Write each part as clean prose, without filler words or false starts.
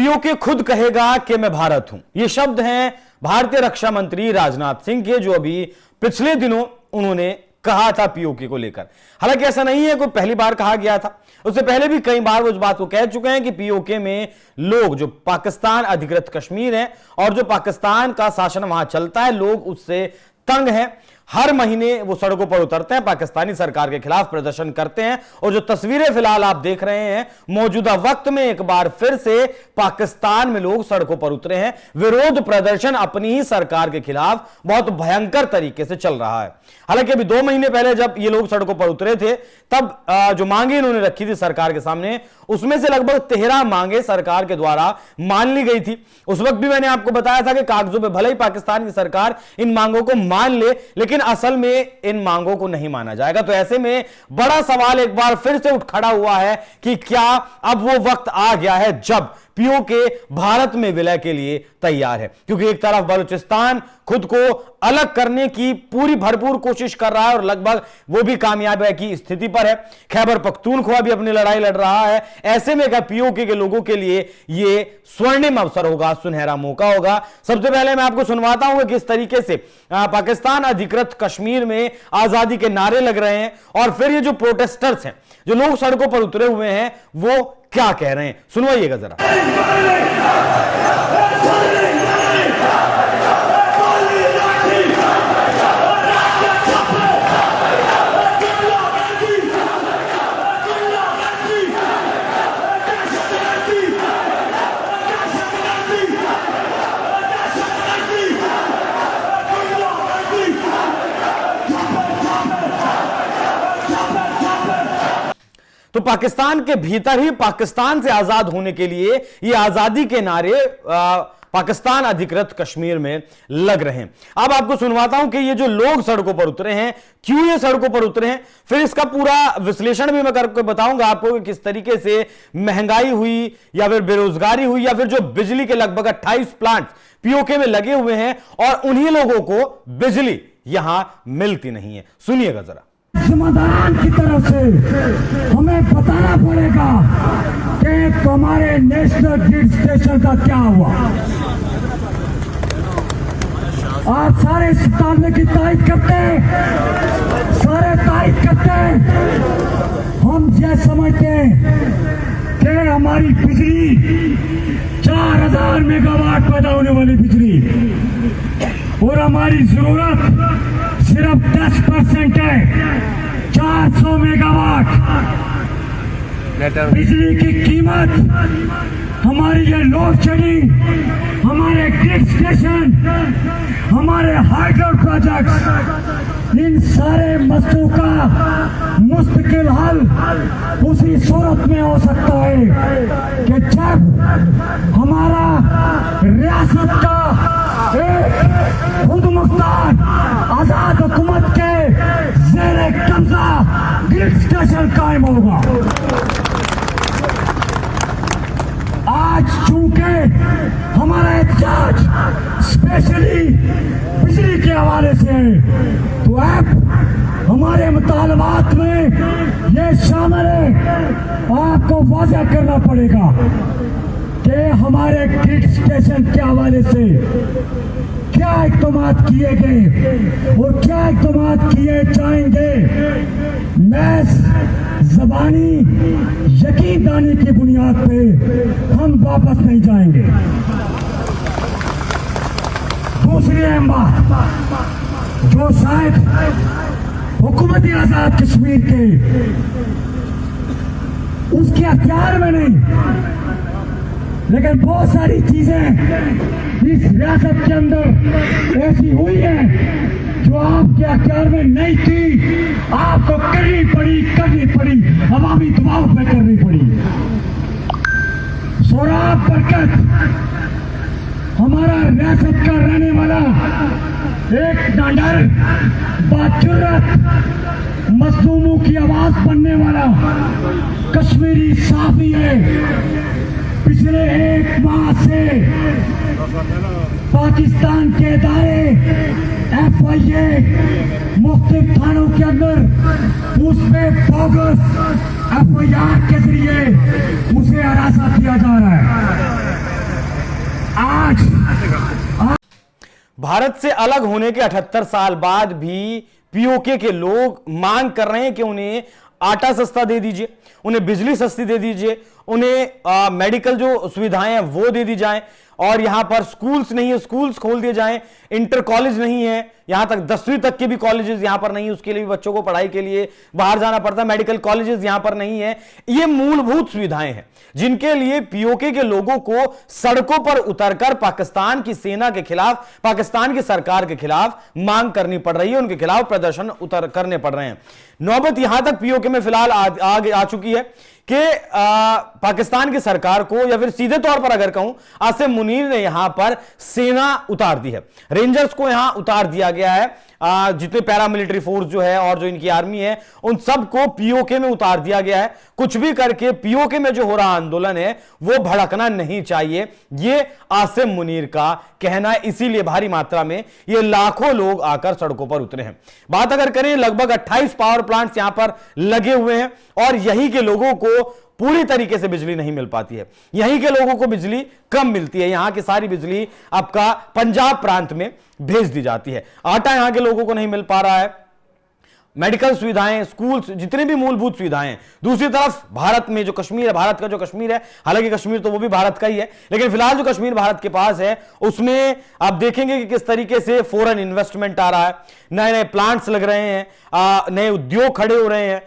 PoK खुद कहेगा कि मैं भारत हूं। ये शब्द हैं भारतीय रक्षा मंत्री राजनाथ सिंह के, जो अभी पिछले दिनों उन्होंने कहा था पीओके को लेकर। हालांकि ऐसा नहीं है कोई पहली बार कहा गया था, उससे पहले भी कई बार वो इस बात को कह चुके हैं कि पीओके में लोग जो पाकिस्तान अधिकृत कश्मीर है और जो पाकिस्तान का शासन वहां चलता है, लोग उससे तंग हैं। हर महीने वो सड़कों पर उतरते हैं, पाकिस्तानी सरकार के खिलाफ प्रदर्शन करते हैं। और जो तस्वीरें फिलहाल आप देख रहे हैं, मौजूदा वक्त में एक बार फिर से पाकिस्तान में लोग सड़कों पर उतरे हैं। विरोध प्रदर्शन अपनी ही सरकार के खिलाफ बहुत भयंकर तरीके से चल रहा है। हालांकि अभी 2 महीने पहले जब ये लोग सड़कों पर उतरे थे, तब जो मांगे इन्होंने रखी थी सरकार के सामने, उसमें से लगभग 13 मांगे सरकार के द्वारा मान ली गई थी। उस वक्त भी मैंने आपको बताया था कि कागजों पे भले ही पाकिस्तान की सरकार इन मांगों को मान ले, लेकिन असल में इन मांगों को नहीं माना जाएगा। तो ऐसे में बड़ा सवाल एक बार फिर से उठ खड़ा हुआ है कि क्या अब वो वक्त आ गया है जब पीओके भारत में विलय के लिए तैयार है। क्योंकि एक तरफ बलूचिस्तान खुद को अलग करने की पूरी भरपूर कोशिश कर रहा है और लगभग वो भी कामयाब है की स्थिति पर है। खैबर पख्तूनख्वा भी अपनी लड़ाई लड़ रहा है। ऐसे में क्या पीओके के लोगों के लिए ये स्वर्णिम अवसर होगा, सुनहरा मौका होगा। सबसे पहले मैं आपको सुनवाता हूं कि किस तरीके से पाकिस्तान अधिकृत कश्मीर में आजादी के नारे लग रहे हैं और फिर ये जो प्रोटेस्टर्स हैं, जो लोग सड़कों पर उतरे हुए हैं, वो क्या कह रहे हैं, सुनवाइएगा जरा। तो पाकिस्तान के भीतर ही पाकिस्तान से आजाद होने के लिए ये आजादी के नारे पाकिस्तान अधिकृत कश्मीर में लग रहे हैं। अब आपको सुनवाता हूं कि ये जो लोग सड़कों पर उतरे हैं, क्यों ये सड़कों पर उतरे हैं, फिर इसका पूरा विश्लेषण भी मैं करके बताऊंगा आपको कि किस तरीके से महंगाई हुई या फिर बेरोजगारी हुई या फिर जो बिजली के लगभग 28 प्लांट पीओके में लगे हुए हैं और उन्हीं लोगों को बिजली यहां मिलती नहीं है। सुनिएगा जरा। समाधान की तरफ से हमें बताना पड़ेगा कि हमारे नेशनल ग्रिड स्टेशन का क्या हुआ। आप सारे इस मामले की तारीफ करते हैं, सारे तारीफ करते हैं। हम ये समझते हैं कि हमारी बिजली 4000 मेगावाट पैदा होने वाली बिजली और हमारी जरूरत सिर्फ 10% है, 400 मेगावाट बिजली की कीमत। हमारी ये लोड शेडिंग, हमारे ग्रिड स्टेशन, हमारे हाइड्रो प्रोजेक्ट, इन सारे मसलों का मुस्तकिल हल उसी सूरत में हो सकता है कि जब हमारा रियासत का एक खुद मुख्तार आजाद हुकूमत के ज़ेरे कब्जा ग्रिड स्टेशन कायम होगा। आज चूंकि हमारा एहतियाज स्पेशली बिजली के हवाले से है, तो अब हमारे मुतालबात में ये शामिल है। आपको वाज़ह करना पड़ेगा कि हमारे ग्रिड स्टेशन के हवाले से क्या इक़दाम किए गए और क्या इक़दाम किए जाएंगे। मैं ज़बानी यकीन दानी की बुनियाद पे हम वापस नहीं जाएंगे। दूसरी अहम बात जो शायद हुकूमती आजाद कश्मीर के उसके अख्तियार में नहीं, लेकिन बहुत सारी चीजें इस रियासत के अंदर ऐसी हुई है जो आपके अख्तियार में नहीं थी, आपको करनी पड़ी, अवामी दबाव में करनी पड़ी। सोराब बरकत हमारा रियासत का रहने वाला एक नाडर बाजुर्रत मजलूमों की आवाज बनने वाला कश्मीरी साफी है। पिछले 1 माह से पाकिस्तान के इदारे FIA मुख्तलिफ थानों के अंदर उस पे बोगस FIR के जरिए उसे हरासा किया जा रहा है। आज भारत से अलग होने के 78 साल बाद भी पीओके के लोग मांग कर रहे हैं कि उन्हें आटा सस्ता दे दीजिए, उन्हें बिजली सस्ती दे दीजिए, उन्हें मेडिकल जो सुविधाएं हैं वो दे दी जाएं, और यहां पर स्कूल्स नहीं है, स्कूल्स खोल दिए जाएं, इंटर कॉलेज नहीं है, यहां तक 10वीं तक के भी कॉलेजेस यहां पर नहीं है, उसके लिए भी बच्चों को पढ़ाई के लिए बाहर जाना पड़ता है, मेडिकल कॉलेजेस यहां पर नहीं है। ये मूलभूत सुविधाएं हैं जिनके लिए पीओके के लोगों को सड़कों पर उतरकर पाकिस्तान की सेना के खिलाफ, पाकिस्तान की सरकार के खिलाफ मांग करनी पड़ रही है, उनके खिलाफ प्रदर्शन करने पड़ रहे हैं। नौबत यहां तक पीओके में फिलहाल आ चुकी है कि पाकिस्तान की सरकार को, या फिर सीधे तौर पर अगर कहूं, आसिम मुनीर ने यहां पर सेना उतार दी है, रेंजर्स को यहां उतार दिया गया है, जितने पैरामिलिट्री फोर्स जो है और जो इनकी आर्मी है उन सबको पीओके में उतार दिया गया है। कुछ भी करके पीओके में जो हो रहा आंदोलन है वो भड़कना नहीं चाहिए, ये आसिम मुनीर का कहना है। इसीलिए भारी मात्रा में ये लाखों लोग आकर सड़कों पर उतरे हैं। बात अगर करें, लगभग 28 पावर प्लांट्स यहां पर लगे हुए हैं और यहीं के लोगों को पूरी तरीके से बिजली नहीं मिल पाती है, यहीं के लोगों को बिजली कम मिलती है। यहां की सारी बिजली आपका पंजाब प्रांत में भेज दी जाती है। आटा यहां के लोगों को नहीं मिल पा रहा है, मेडिकल सुविधाएं, स्कूल्स, जितनी भी मूलभूत सुविधाएं हैं। दूसरी तरफ भारत में जो कश्मीर है, भारत का जो कश्मीर है, हालांकि कश्मीर तो वो भी भारत का ही है, लेकिन फिलहाल जो कश्मीर भारत के पास है उसमें आप देखेंगे कि किस तरीके से फॉरेन इन्वेस्टमेंट आ रहा है, नए नए प्लांट्स लग रहे हैं, नए उद्योग खड़े हो रहे हैं,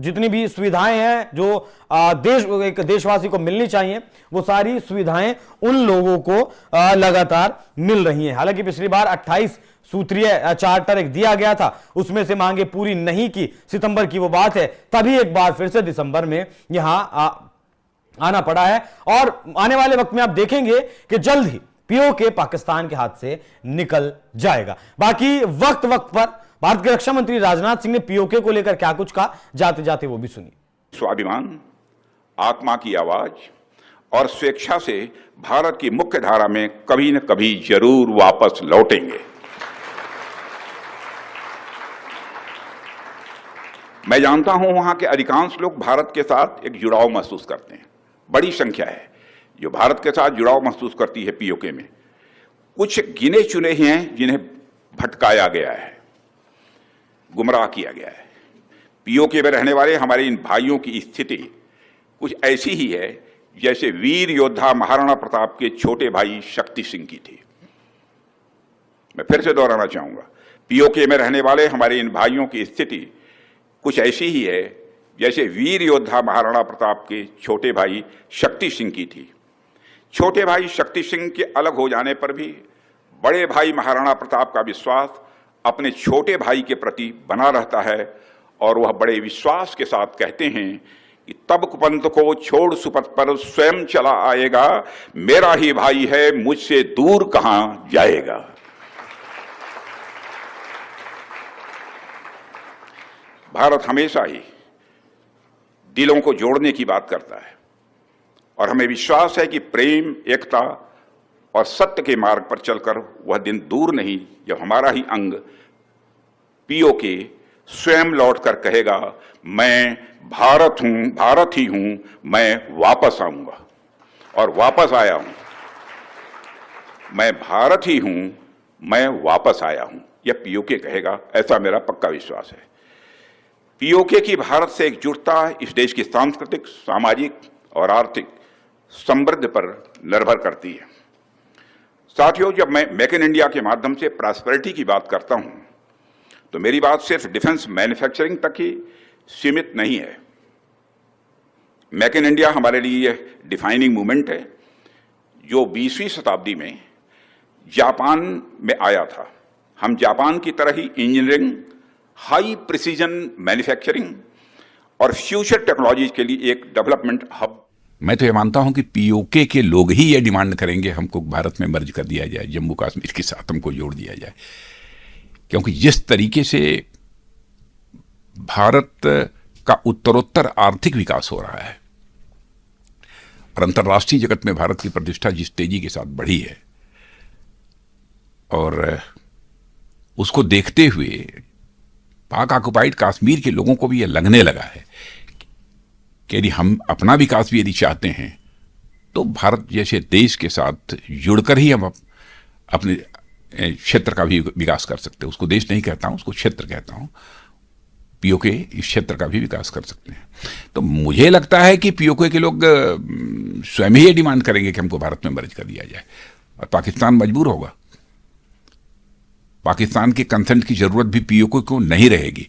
जितनी भी सुविधाएं हैं जो एक देशवासी को मिलनी चाहिए वो सारी सुविधाएं उन लोगों को लगातार मिल रही हैं। हालांकि पिछली बार 28 सूत्रीय चार्टर एक दिया गया था, उसमें से मांगे पूरी नहीं की, सितंबर की वो बात है, तभी एक बार फिर से दिसंबर में यहां आना पड़ा है। और आने वाले वक्त में आप देखेंगे कि जल्द ही पीओके पाकिस्तान के हाथ से निकल जाएगा। बाकी वक्त पर भारत के रक्षा मंत्री राजनाथ सिंह ने पीओके को लेकर क्या कुछ कहा, जाते जाते वो भी सुनिए। स्वाभिमान, आत्मा की आवाज और स्वेच्छा से भारत की मुख्य धारा में कभी न कभी जरूर वापस लौटेंगे। मैं जानता हूं वहां के अधिकांश लोग भारत के साथ एक जुड़ाव महसूस करते हैं। बड़ी संख्या है जो भारत के साथ जुड़ाव महसूस करती है पीओके में। कुछ गिने चुने ही हैं जिन्हें भटकाया गया है, गुमराह किया गया है। पीओके में रहने वाले हमारे इन भाइयों की स्थिति कुछ ऐसी ही है जैसे वीर योद्धा महाराणा प्रताप के छोटे भाई शक्ति सिंह की थी। मैं फिर से दोहराना चाहूंगा, पीओके में रहने वाले हमारे इन भाइयों की स्थिति कुछ ऐसी ही है जैसे वीर योद्धा महाराणा प्रताप के छोटे भाई शक्ति सिंह की थी। छोटे भाई शक्ति सिंह के अलग हो जाने पर भी बड़े भाई महाराणा प्रताप का विश्वास अपने छोटे भाई के प्रति बना रहता है और वह बड़े विश्वास के साथ कहते हैं कि तब कुपंथ को छोड़ सुपथ पर स्वयं चला आएगा, मेरा ही भाई है मुझसे दूर कहां जाएगा। भारत हमेशा ही दिलों को जोड़ने की बात करता है और हमें विश्वास है कि प्रेम, एकता और सत्य के मार्ग पर चलकर वह दिन दूर नहीं जब हमारा ही अंग पीओके स्वयं लौटकर कहेगा, मैं भारत हूं, भारत ही हूं, मैं वापस आऊंगा। और वापस आया हूं, मैं भारत ही हूं, मैं वापस आया हूं, यह पीओके कहेगा, ऐसा मेरा पक्का विश्वास है। पीओके की भारत से एकजुटता इस देश की सांस्कृतिक, सामाजिक और आर्थिक समृद्धि पर निर्भर करती है। साथियों, जब मैं मेक इन इंडिया के माध्यम से प्रॉस्पेरिटी की बात करता हूं तो मेरी बात सिर्फ डिफेंस मैन्युफैक्चरिंग तक ही सीमित नहीं है। मेक इन इंडिया हमारे लिए यह डिफाइनिंग मूवमेंट है जो 20वीं शताब्दी में जापान में आया था। हम जापान की तरह ही इंजीनियरिंग, हाई प्रिसीजन मैन्युफैक्चरिंग और फ्यूचर टेक्नोलॉजीज के लिए एक डेवलपमेंट हब। मैं तो ये मानता हूं कि पीओके के लोग ही ये डिमांड करेंगे हमको भारत में मर्ज कर दिया जाए, जम्मू कश्मीर के साथ हमको जोड़ दिया जाए, क्योंकि जिस तरीके से भारत का उत्तरोत्तर आर्थिक विकास हो रहा है और अंतर्राष्ट्रीय जगत में भारत की प्रतिष्ठा जिस तेजी के साथ बढ़ी है, और उसको देखते हुए पाक ऑक्युपाइड कश्मीर के लोगों को भी यह लगने लगा है कि यदि हम अपना विकास भी यदि चाहते हैं तो भारत जैसे देश के साथ जुड़कर ही हम अपने क्षेत्र का भी विकास कर सकते हैं। उसको देश नहीं कहता हूं, उसको क्षेत्र कहता हूं। पीओके इस क्षेत्र का भी विकास कर सकते हैं। तो मुझे लगता है कि पीओके के लोग स्वयं ही ये डिमांड करेंगे कि हमको भारत में मर्ज कर दिया जाए, और पाकिस्तान मजबूर होगा। पाकिस्तान के कंसेंट की जरूरत भी पीओके को नहीं रहेगी।